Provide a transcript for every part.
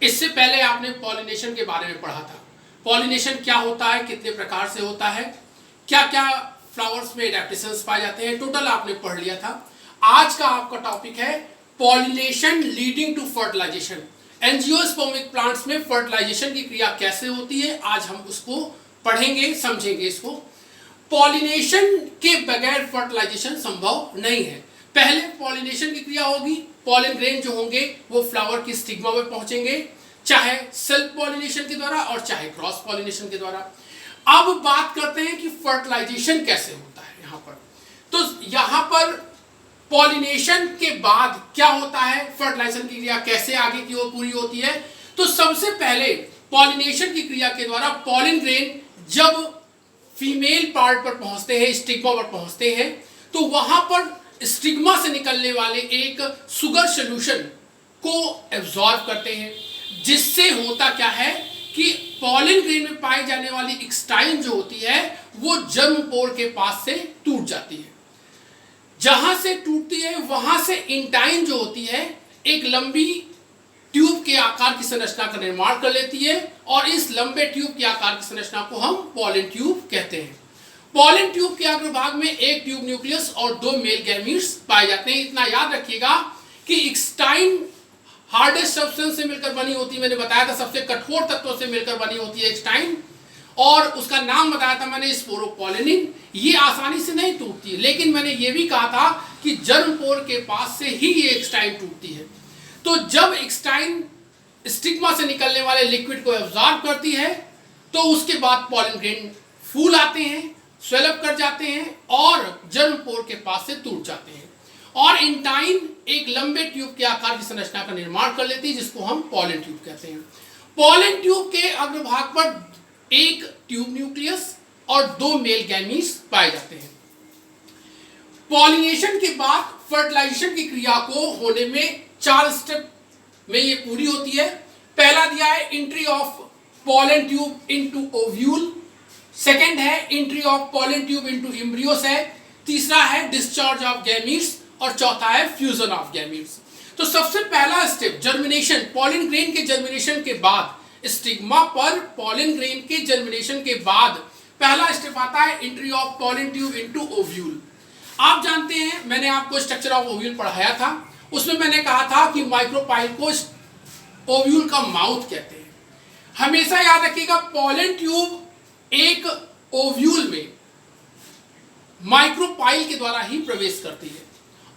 इससे पहले आपने पॉलिनेशन के बारे में पढ़ा था। पॉलिनेशन क्या होता है, कितने प्रकार से होता है, क्या क्या फ्लावर्स में एडेप्टेशंस पाए जाते हैं, टोटल आपने पढ़ लिया था। आज का आपका टॉपिक है pollination leading to fertilisation. Angiospermic plants में फर्टिलाइजेशन की क्रिया कैसे होती है, आज हम उसको पढ़ेंगे, समझेंगे इसको। पॉलिनेशन के बगैर फर्टिलाइजेशन संभव नहीं है। पहले पॉलिनेशन की क्रिया होगी, पॉलन ग्रेन जो होंगे वो फ्लावर की स्टिग्मा में पहुंचेंगे, चाहे सेल्फ पॉलिनेशन के द्वारा और चाहे क्रॉस पॉलिनेशन के द्वारा। अब बात करते हैं कि फर्टिलाइजेशन कैसे होता है। यहां पर तो यहां पर पॉलिनेशन के बाद क्या होता है, फर्टिलाइजेशन की क्रिया कैसे आगे की ओर पूरी होती है। तो सबसे पहले पॉलिनेशन की क्रिया के द्वारा पॉलन ग्रेन जब फीमेल पार्ट पर पहुंचते हैं, स्टिग्मा पर पहुंचते हैं, तो वहां पर स्टिग्मा से निकलने वाले एक सुगर सोल्यूशन को एब्जॉर्ब करते हैं, जिससे होता क्या है कि पॉलन ग्रेन में पाई जाने वाली एक्सटाइन जो होती है वो जर्म पोर के पास से टूट जाती है। जहां से टूटती है वहां से इंटाइन जो होती है एक लंबी ट्यूब के आकार की संरचना का निर्माण कर लेती है, और इस लंबे ट्यूब के आकार की संरचना को हम पॉलन ट्यूब कहते हैं। पॉलन ट्यूब के अग्रभाग में एक ट्यूब न्यूक्लियस और दो मेल गैमीट्स पाए जाते हैं। इतना याद रखिएगा कि एक्सटाइन हार्डेस्ट सब्सटेंस से मिलकर बनी होती है, मैंने बताया था सबसे कठोर तत्वों से मिलकर बनी होती है एक्सटाइन, और उसका नाम बताया था मैंने स्पोरोपोलिनिन। ये आसानी से नहीं टूटती है, लेकिन मैंने ये भी कहा था कि जर्म पोर के पास से ही ये एक्सटाइन टूटती है। तो जब एक्सटाइन स्टिग्मा से निकलने वाले लिक्विड को एब्जॉर्ब करती है तो उसके बाद पॉलन ग्रेन फूल आते हैं, स्वेलअप कर जाते हैं और जर्म पोर के पास से टूट जाते हैं, और इंटाइन एक लंबे ट्यूब के आकार की संरचना का निर्माण कर लेती है, जिसको हम पॉलन ट्यूब कहते हैं। पॉलन ट्यूब के अग्रभाग पर एक ट्यूब न्यूक्लियस और दो मेल गैमीट्स पाए जाते हैं। पॉलिनेशन के बाद फर्टिलाइजेशन की क्रिया को होने में 4 स्टेप में ये पूरी होती है। पहला दिया है entry of pollen tube into ovule, second है entry of pollen tube into embryo sac, तीसरा है डिस्चार्ज ऑफ गैमीट्स, और चौथा है फ्यूजन ऑफ गैमीट्स। तो सबसे पहला स्टेप जर्मिनेशन, पॉलन ग्रेन के जर्मिनेशन के बाद, स्टिग्मा पर पॉलन ग्रेन के जर्मिनेशन के बाद पहला स्टेप आता है entry of pollen tube into ovule. आप जानते हैं मैंने आपको स्ट्रक्चर ऑफ ओव्यूल पढ़ाया था, उसमें मैंने कहा था कि माइक्रोपाइल को ओव्यूल का माउथ कहते हैं। हमेशा याद रखिएगा पॉलन ट्यूब एक ओव्यूल में माइक्रोपाइल के द्वारा ही प्रवेश करती है,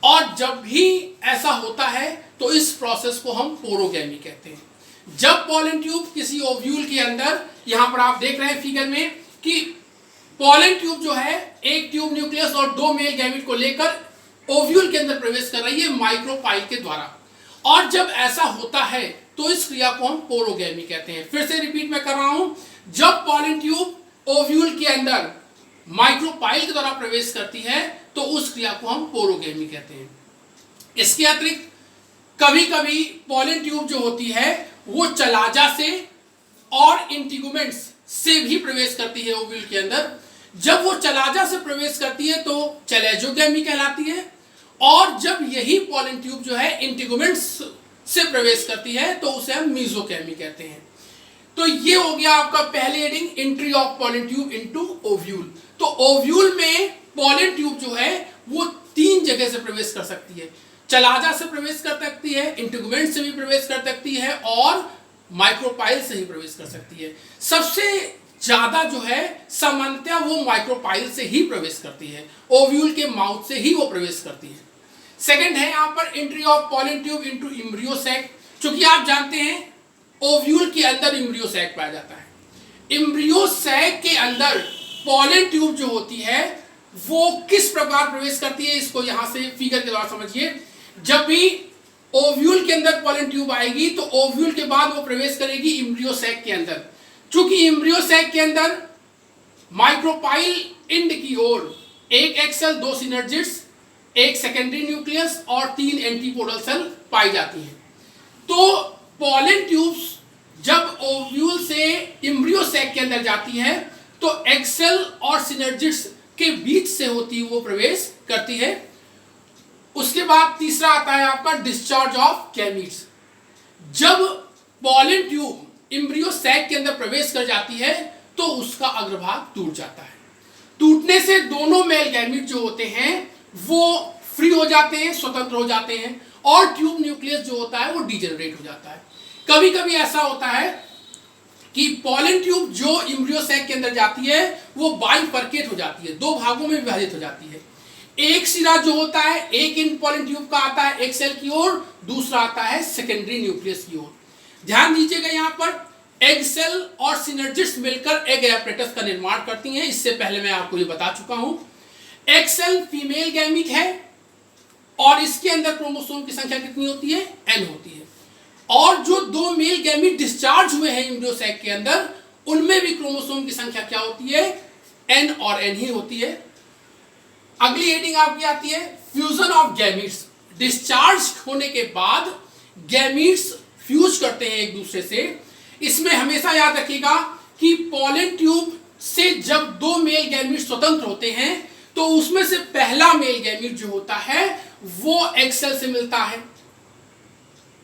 और जब भी ऐसा होता है तो इस प्रोसेस को हम पोरोगैमी कहते हैं। जब पॉलन ट्यूब किसी ओव्यूल के अंदर, यहां पर आप देख रहे हैं फिगर में कि पॉलन ट्यूब जो है एक ट्यूब न्यूक्लियस और दो मेल गैमीट को लेकर ओव्यूल के अंदर प्रवेश कर रही है माइक्रोपाइल के द्वारा, और जब ऐसा होता है तो इस क्रिया को हम पोरोगैमी कहते हैं। फिर से रिपीट मैं कर रहा हूं, जब पॉलन ट्यूब ओव्यूल के अंदर माइक्रोपाइल के द्वारा प्रवेश करती है तो उस क्रिया को हम पोरोगैमी कहते हैं। इसके अतिरिक्त कभी कभी पॉलन ट्यूब जो होती है वो चलाजा से और इंटिगुमेंट्स से भी प्रवेश करती है ओव्यूल के अंदर। जब वो चलाजा से प्रवेश करती है तो चैलेजोगैमी कहलाती है, और जब यही पॉलन ट्यूब जो है इंटिगुमेंट्स से प्रवेश करती है तो उसे हम मीजोगैमी कहते हैं। तो ये हो गया आपका पहले heading, entry of pollen tube into ovule. तो ओव्यूल में पॉलन ट्यूब जो है वो 3 जगह से प्रवेश कर सकती है, चलाजा से प्रवेश कर सकती है, इंटिगुमेंट से भी प्रवेश कर सकती है, और माइक्रोपाइल से ही प्रवेश कर सकती है। सबसे ज्यादा जो है सामान्यतः वो माइक्रोपाइल से ही प्रवेश करती है, ओव्यूल के माउथ से ही वो प्रवेश करती है। सेकंड है यहाँ पर entry of pollen tube into embryo sac. चूंकि आप जानते हैं ओव्यूल के अंदर एम्ब्रियो सैक पाया जाता है। एम्ब्रियो सैक के अंदर पॉलन ट्यूब जो होती है वो किस प्रकार प्रवेश करती है, इसको यहां से फिगर के द्वारा समझिए। जब भी ओव्यूल के अंदर पॉलन ट्यूब आएगी तो ओव्यूल के बाद वो प्रवेश करेगी एम्ब्रियो सैक के अंदर। चूंकि एम्ब्रियो सैक के अंदर माइक्रोपाइल एंड की ओर एक एक्सेल, 2 सिनर्जिड्स, एक सेकेंडरी न्यूक्लियस और 3 एंटीपोडल सेल पाई जाती हैं। तो पॉलन ट्यूब्स जब ओव्यूल से एम्ब्रियो सैक के अंदर जाती है तो एक्सेल और सिनर्जिड्स के बीच से होती वो प्रवेश करती है। उसके बाद तीसरा आता है आपका डिस्चार्ज ऑफ गैमीट्स। जब पॉलन ट्यूब इम्ब्रियो सैक के अंदर प्रवेश कर जाती है तो उसका अग्रभाग टूट जाता है। टूटने से दोनों मेल गैमीट जो होते हैं वो फ्री हो जाते हैं, स्वतंत्र हो जाते हैं, और ट्यूब न्यूक्लियस जो होता है वो डिजेनरेट हो जाता है। कभी कभी ऐसा होता है कि पॉलन ट्यूब जो इम्ब्रियो सैक के अंदर जाती है वो बाइफरकेट हो जाती है, दो भागों में विभाजित हो जाती है। एक सिरा जो होता है एक इन पॉलन ट्यूब का आता है एक सेल की ओर, दूसरा आता है सेकेंडरी न्यूक्लियस की ओर। ध्यान दीजिएगा, यहां पर एग सेल और सिनर्जिड्स मिलकर एग एपरेटस का निर्माण करती हैं। इससे पहले मैं आपको ये बता चुका हूं। एग सेल फीमेल गैमीट है और इसके अंदर क्रोमोसोम की संख्या कितनी होती है? n होती है। और जो दो मेल गैमीट डिस्चार्ज हुए हैं एम्ब्रियो सैक के अंदर, उनमें भी क्रोमोसोम की संख्या क्या होती है? n और n ही होती है। अगली हेडिंग आपकी आती है फ्यूजन ऑफ गैमीट्स। डिस्चार्ज होने के बाद गैमीट्स फ्यूज करते हैं एक दूसरे से। इसमें हमेशा याद रखिएगा कि पॉलन ट्यूब से जब दो मेल गैमीट स्वतंत्र होते हैं तो उसमें से पहला मेल गैमीट जो होता है वो एग सेल से मिलता है,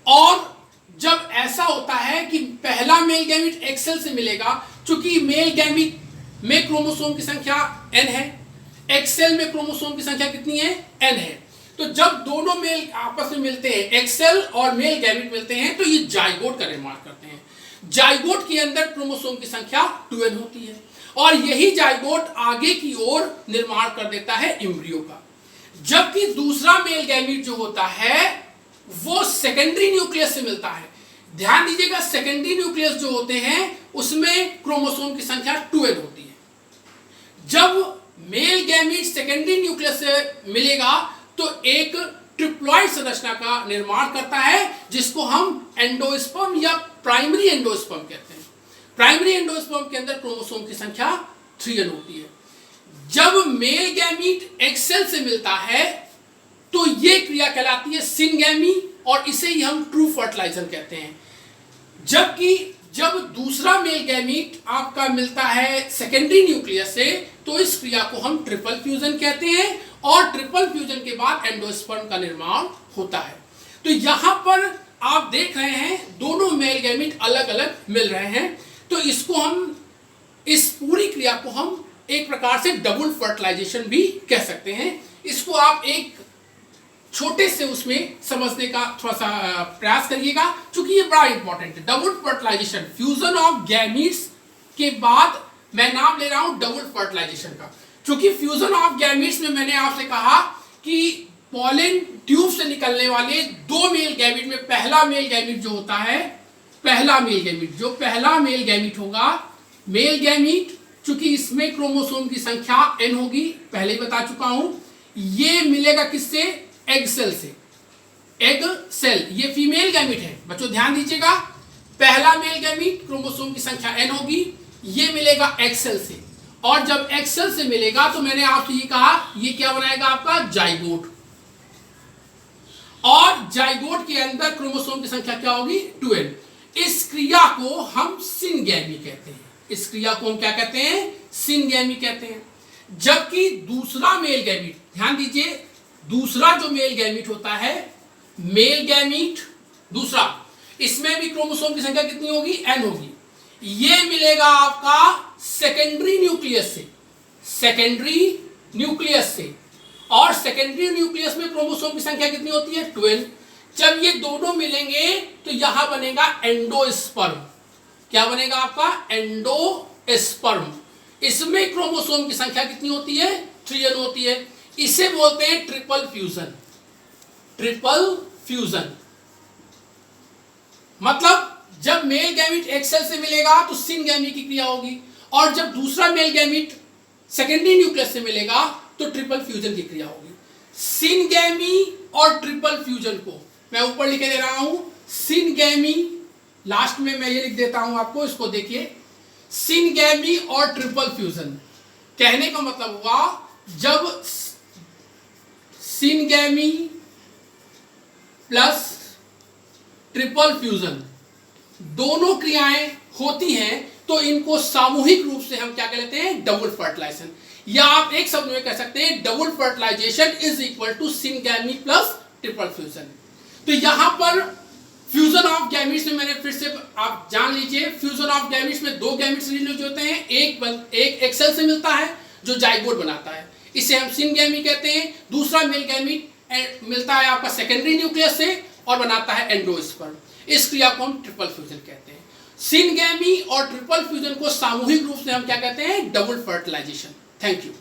और जब ऐसा होता है कि पहला मेल गैमीट एग सेल से मिलेगा, चूंकि मेल गैमीट में क्रोमोसोम की संख्या n है, एग सेल में क्रोमोसोम की संख्या कितनी है? n है। तो जब दोनों मेल आपस में मिलते हैं, एग सेल और मेल गैमीट मिलते हैं, तो ये जाइगोट का निर्माण करते हैं। जाइगोट के अंदर क्रोमोसोम की संख्या 2n होती है, और यही जाइगोट आगे की ओर निर्माण कर देता है एम्ब्रियो का। जबकि दूसरा मेल गैमीट जो होता है वो सेकेंडरी न्यूक्लियस से मिलता है। ध्यान दीजिएगा, सेकेंडरी न्यूक्लियस जो होते हैं उसमें क्रोमोसोम की संख्या 2n होती है। जब मेल गैमीट सेकेंडरी न्यूक्लियस से मिलेगा तो एक ट्रिप्लॉइड संरचना का निर्माण करता है, जिसको हम एंडोस्पर्म या प्राइमरी एंडोस्पर्म कहते हैं। प्राइमरी एंडोस्पर्म के अंदर क्रोमोसोम की संख्या 3n होती है। जब मेल गैमीट एग सेल से मिलता है तो यह क्रिया कहलाती है सिनगैमी, और इसे ही हम ट्रू फर्टिलाइजर कहते हैं। जबकि जब दूसरा मेल गैमीट आपका मिलता है सेकेंडरी न्यूक्लियस से, तो इस क्रिया को हम ट्रिपल फ्यूजन कहते हैं, और ट्रिपल फ्यूजन के बाद एंडोस्पर्म का निर्माण होता है। तो यहां पर आप देख रहे हैं दोनों मेल गैमीट अलग अलग मिल रहे हैं, तो इसको हम, इस पूरी क्रिया को हम एक प्रकार से डबल फर्टिलाइजेशन भी कह सकते हैं। इसको आप एक छोटे से उसमें समझने का थोड़ा सा प्रयास करिएगा, क्योंकि ये बड़ा इंपॉर्टेंट है। Double fertilisation, fusion of gametes के बाद मैं नाम ले रहा हूं डबल फर्टिलाइजेशन का, क्योंकि फ्यूजन ऑफ गैमीट्स में मैंने आपसे कहा कि पॉलन ट्यूब से निकलने वाले दो मेल गैमीट में पहला मेल गैमीट जो होता है, पहला मेल गैमीट होगा, मेल गैमीट, चूंकि इसमें क्रोमोसोम की संख्या n होगी, पहले ही बता चुका हूं। ये मिलेगा किससे? एग सेल से। एग सेल ये फीमेल गैमीट है बच्चों, ध्यान दीजिएगा। पहला मेल गैमीट क्रोमोसोम की संख्या n होगी, ये मिलेगा एग सेल से, और जब एग सेल से मिलेगा तो मैंने आपसे ये कहा ये क्या बनाएगा आपका? जाइगोट। और जाइगोट के अंदर क्रोमोसोम की संख्या क्या होगी? 2n। इस क्रिया को हम सिनगैमी कहते हैं। इस क्रिया को हम क्या कहते हैं? सिनगैमी कहते हैं। जबकि दूसरा मेल गैमीट, ध्यान दीजिए, दूसरा जो मेल गैमीट होता है, मेल गैमीट दूसरा, इसमें भी क्रोमोसोम की संख्या कितनी होगी? n होगी। ये मिलेगा आपका सेकेंडरी न्यूक्लियस से, सेकेंडरी न्यूक्लियस से, और सेकेंडरी न्यूक्लियस में क्रोमोसोम की संख्या कितनी होती है? 2n। जब ये दोनों मिलेंगे तो यहां बनेगा एंडोस्पर्म। क्या बनेगा आपका? एंडोस्पर्म। इसमें क्रोमोसोम की संख्या कितनी होती है? 3n होती है। इसे बोलते हैं ट्रिपल फ्यूजन। ट्रिपल फ्यूजन मतलब जब मेल गैमीट एग सेल से मिलेगा तो सिनगैमी की क्रिया होगी, और जब दूसरा मेल गैमीट सेकेंडरी न्यूक्लियस से मिलेगा तो ट्रिपल फ्यूजन की क्रिया होगी। सिनगैमी और ट्रिपल फ्यूजन को मैं ऊपर लिखे दे रहा हूं, सिनगैमी, लास्ट में मैं ये लिख देता हूं आपको, इसको देखिए। सिनगैमी और ट्रिपल फ्यूजन कहने का मतलब हुआ जब सिनगैमी प्लस ट्रिपल फ्यूजन दोनों क्रियाएं होती हैं तो इनको सामूहिक रूप से हम क्या कहते हैं? डबल फर्टिलाइजेशन, या आप एक शब्द में कह सकते हैं double fertilisation is equal to syngamy plus triple fusion. तो यहां पर फ्यूजन ऑफ गैमीट्स में मैंने फिर से आप जान लीजिए फ्यूजन ऑफ गैमेट्स में दो गैमेट्स रिलीज होते हैं, एक एक सेल से मिलता है जो जाइगोट बनाता है, इसे हम सिनगैमी कहते हैं। दूसरा मेल गैमीट मिलता है आपका सेकेंडरी न्यूक्लियस से और बनाता है एंडोस्पर्म। इस क्रिया को हम ट्रिपल फ्यूजन कहते हैं। सिनगैमी और ट्रिपल फ्यूजन को सामूहिक रूप से हम क्या कहते हैं? Double fertilisation. Thank you.